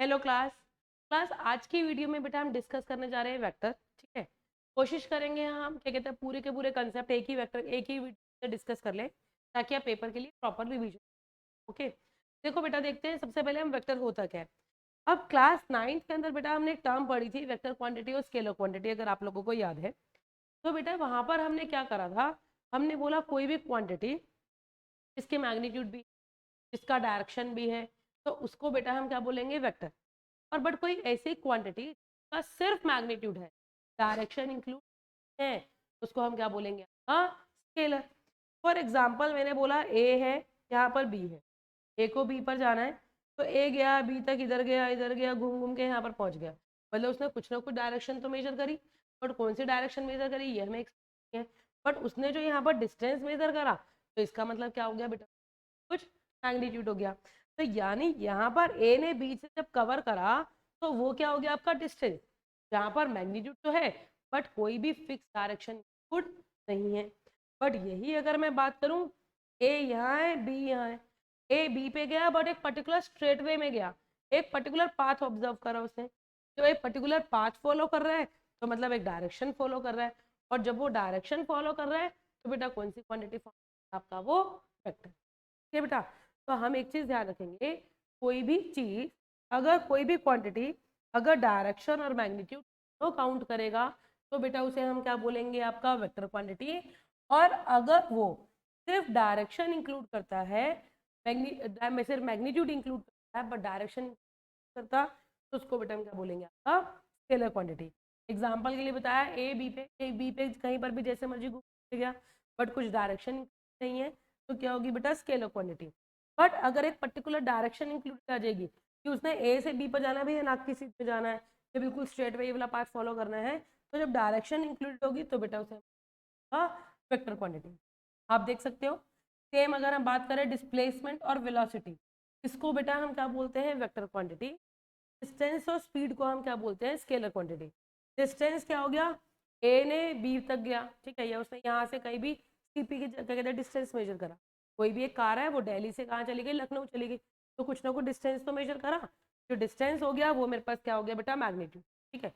Hello class आज की video में बेटा हम डिस्कस करने जा रहे हैं वेक्टर। ठीक है, कोशिश करेंगे हम क्या कहते हैं पूरे के पूरे कंसेप्ट एक ही वेक्टर एक ही वीडियो में डिस्कस कर ले ताकि आप पेपर के लिए प्रॉपर रिवीजन। ओके, देखो बेटा देखते हैं सबसे पहले हम वेक्टर होता क्या है। अब क्लास 9th के अंदर बेटा हमने एक टर्म पढ़ी थी वेक्टर क्वांटिटी और स्केलर क्वांटिटी, अगर आप लोगों को याद है तो बेटा वहां पर हमने क्या करा था, हमने बोला कोई भी क्वांटिटी जिसके मैग्नीट्यूड भी जिसका डायरेक्शन भी है तो उसको बेटा हम क्या बोलेंगे वेक्टर। और बट कोई ऐसी क्वांटिटी का सिर्फ मैग्नीट्यूड है डायरेक्शन इंक्लूड है उसको हम क्या बोलेंगे हाँ स्केलर। फॉर एग्जाम्पल मैंने बोला ए है, यहाँ पर बी है, ए को बी पर जाना है तो ए गया बी तक, इधर गया घूम घूम के यहाँ पर पहुंच गया, मतलब उसने कुछ ना कुछ डायरेक्शन तो मेजर करी, बट कौन सी डायरेक्शन मेजर करी ये हमें है। बट उसने जो यहाँ पर डिस्टेंस मेजर करा तो इसका मतलब क्या हो गया बेटा, कुछ मैग्नीट्यूड हो गया। तो यानी यहाँ पर ए ने बी से जब कवर करा तो वो क्या हो गया आपका डिस्टेंस, जहाँ पर मैग्नीट्यूड तो है बट कोई भी फिक्स डायरेक्शन गुड नहीं है। बट यही अगर मैं बात करूं ए यहाँ है बी यहाँ है, ए बी पे गया बट एक पर्टिकुलर स्ट्रेट वे में गया, एक पर्टिकुलर पाथ ऑब्जर्व करा उसने, जो एक पर्टिकुलर पाथ फॉलो कर रहा है तो मतलब एक डायरेक्शन फॉलो कर रहा है, और जब वो डायरेक्शन फॉलो कर रहा है तो बेटा कौन सी क्वांटिटी आपका वो वेक्टर। ठीक है बेटा, तो हम एक चीज ध्यान रखेंगे, कोई भी चीज अगर कोई भी क्वांटिटी अगर डायरेक्शन और मैग्नीट्यूड तो काउंट करेगा तो बेटा उसे हम क्या बोलेंगे आपका वेक्टर क्वांटिटी। और अगर वो सिर्फ डायरेक्शन इंक्लूड करता है, सिर्फ मैग्नीट्यूड इंक्लूड करता है बट डायरेक्शन करता तो उसको बेटा हम क्या बोलेंगे आपका स्केलर क्वांटिटी। एग्जाम्पल के लिए बताया ए बी पे कहीं पर भी जैसे मर्जी घूम गया बट कुछ डायरेक्शन नहीं है तो क्या होगी बेटा स्केलर क्वांटिटी। बट अगर एक पर्टिकुलर डायरेक्शन इंक्लूड कर जाएगी कि उसने ए से बी पर जाना भी है ना कि सी पे जाना है, तो बिल्कुल स्ट्रेट वे वाला पाथ फॉलो करना है, तो जब डायरेक्शन इंक्लूड होगी तो बेटा उसे वेक्टर क्वांटिटी। आप देख सकते हो सेम अगर हम बात करें डिस्प्लेसमेंट और वेलोसिटी, इसको बेटा हम क्या बोलते हैं वेक्टर क्वांटिटी। डिस्टेंस और स्पीड को हम क्या बोलते हैं स्केलर क्वांटिटी। डिस्टेंस क्या हो गया, ए ने बी तक गया, ठीक है, या उसने यहाँ से कहीं भी सीपी की क्या कहते हैं डिस्टेंस मेजर करा। कोई भी एक कार है वो दिल्ली से कहाँ चली गई, लखनऊ चली गई, तो कुछ ना कुछ डिस्टेंस तो मेजर करा, जो डिस्टेंस हो गया वो मेरे पास क्या हो गया बेटा मैग्नीट्यूड। ठीक है,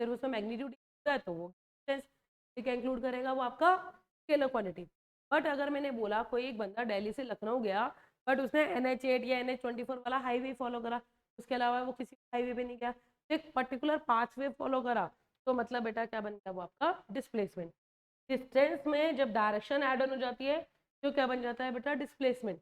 फिर उसमें मैग्नीट्यूड है तो वो डिस्टेंस क्या इंक्लूड करेगा वो आपका स्केलर क्वांटिटी। बट अगर मैंने बोला कोई एक बंदा दिल्ली से लखनऊ गया बट उसने NH8 या NH24 वाला हाईवे फॉलो करा, उसके अलावा वो किसी हाईवे पे नहीं गया, एक पर्टिकुलर पाथवे फॉलो करा, तो मतलब बेटा क्या बन गया वो आपका डिस्प्लेसमेंट। डिस्टेंस में जब डायरेक्शन ऐड ऑन हो जाती है तो क्या बन जाता है बेटा डिस्प्लेसमेंट।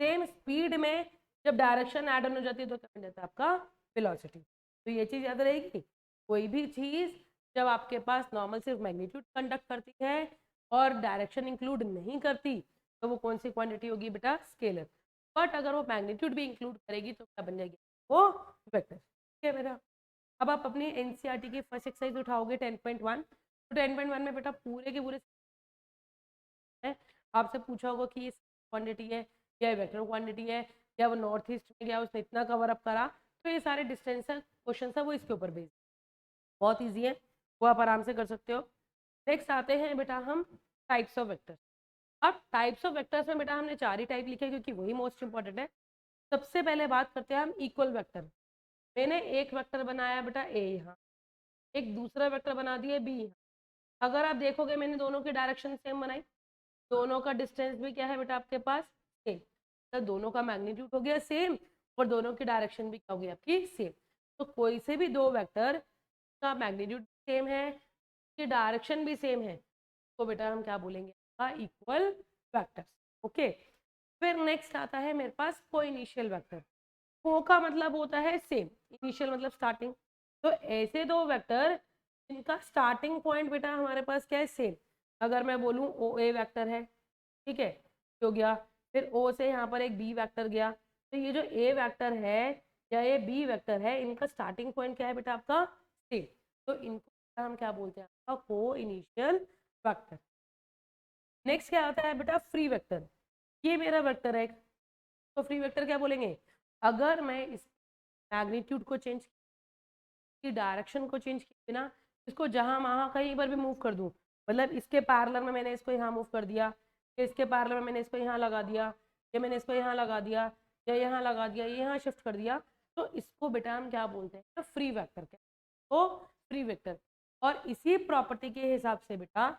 सेम स्पीड में जब डायरेक्शन ऐड ऑन हो जाती है तो क्या बन जाता है आपका वेलोसिटी। तो ये चीज़ याद रहेगी, कोई भी चीज़ जब आपके पास नॉर्मल सिर्फ मैग्नीट्यूड कंडक्ट करती है और डायरेक्शन इंक्लूड नहीं करती तो वो कौन सी क्वांटिटी होगी बेटा स्केलर। बट अगर वो मैग्नीट्यूड भी इंक्लूड करेगी तो क्या बन जाएगी वो वेक्टर। ठीक है बेटा, अब आप अपनी एनसीईआरटी की फर्स्ट एक्सरसाइज उठाओगे 10.1, तो 10.1 में बेटा पूरे के पूरे है आपसे पूछा होगा कि ये क्वांटिटी है या वेक्टर क्वांटिटी है या वो नॉर्थ ईस्ट में गया उसने इतना कवर अप करा, तो ये सारे डिस्टेंस क्वेश्चन है वो इसके ऊपर बेस्ड, बहुत ईजी है, वो आप आराम से कर सकते हो। नेक्स्ट आते हैं बेटा हम टाइप्स ऑफ वेक्टर। अब टाइप्स ऑफ वेक्टर्स में बेटा हमने 4 ही टाइप लिखे क्योंकि वही मोस्ट इंपॉर्टेंट है। सबसे पहले बात करते हैं हम इक्वल वेक्टर। मैंने एक वेक्टर बनाया बेटा ए यहाँ, एक दूसरा वेक्टर बना दिया बी यहाँ। अगर आप देखोगे मैंने दोनों की डायरेक्शन सेम बनाई, दोनों का डिस्टेंस भी क्या है बेटा आपके पास सेम, तो दोनों का मैग्नीट्यूड हो गया सेम और दोनों की डायरेक्शन भी क्या होगी आपकी सेम। तो कोई से भी दो वेक्टर का मैग्नीट्यूड सेम है कि डायरेक्शन भी सेम है तो बेटा हम क्या बोलेंगे इक्वल वेक्टर्स। ओके, फिर नेक्स्ट आता है मेरे पास को इनिशियल वेक्टर। को का मतलब होता है सेम, इनिशियल मतलब स्टार्टिंग, तो ऐसे दो वेक्टर जिनका स्टार्टिंग पॉइंट बेटा हमारे पास क्या है सेम। अगर मैं बोलूँ ओ ए वेक्टर है, ठीक है हो गया, फिर ओ से यहाँ पर एक बी वेक्टर गया, तो ये जो ए वेक्टर है या ये बी वेक्टर है इनका स्टार्टिंग पॉइंट क्या है बेटा आपका सेम, तो इनको हम क्या बोलते हैं आपका को इनिशियल वेक्टर। नेक्स्ट क्या आता है बेटा फ्री वेक्टर। ये मेरा वेक्टर है तो फ्री वेक्टर क्या बोलेंगे, अगर मैं इस मैग्नीट्यूड को चेंज की डायरेक्शन को चेंज किए बिना इसको जहां वहां कहीं पर भी मूव कर दूं, मतलब इसके पैरेलल में मैंने इसको यहाँ मूव कर दिया, इसके पैरेलल में मैंने इसको यहाँ लगा दिया, या मैंने इसको यहाँ लगा दिया या यहाँ लगा दिया, यहाँ शिफ्ट कर दिया, तो इसको बेटा हम क्या बोलते हैं, फ्री वेक्टर। क्या तो फ्री वेक्टर। और इसी प्रॉपर्टी के हिसाब से बेटा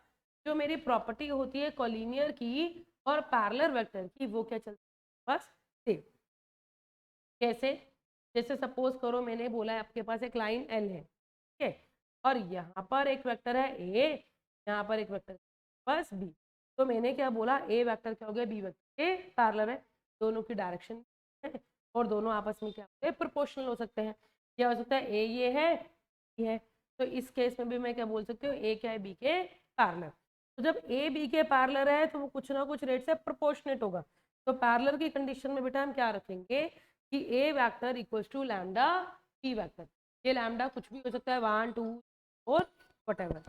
जो मेरी प्रॉपर्टी होती है कोलिनियर की और पैरेलल वेक्टर की, वो क्या चलती है बस सेम। कैसे? जैसे सपोज करो मैंने बोला है आपके पास एक लाइन एल है, ठीक है, और यहाँ पर एक वेक्टर है ए, यहाँ पर एक वेक्टर बस बी। तो मैंने क्या बोला, ए वेक्टर क्या हो गया बी वेक्टर के पैरेलल है, दोनों की डायरेक्शन है और दोनों आपस में क्या होते हैं, प्रोपोर्शनल हो सकते हैं। क्या हो सकता है, ए ये है, बी है, तो इस केस में भी मैं क्या बोल सकती हूँ, ए क्या है बी के पैरेलल। तो जब ए बी के पैरेलल है तो वो कुछ ना कुछ रेट से प्रोपोर्शनेट होगा। तो पैरेलल की कंडीशन में बेटा हम क्या रखेंगे कि A vector equals to lambda B vector. ये लैम्डा कुछ भी हो सकता है, 1 2 और वट एवर।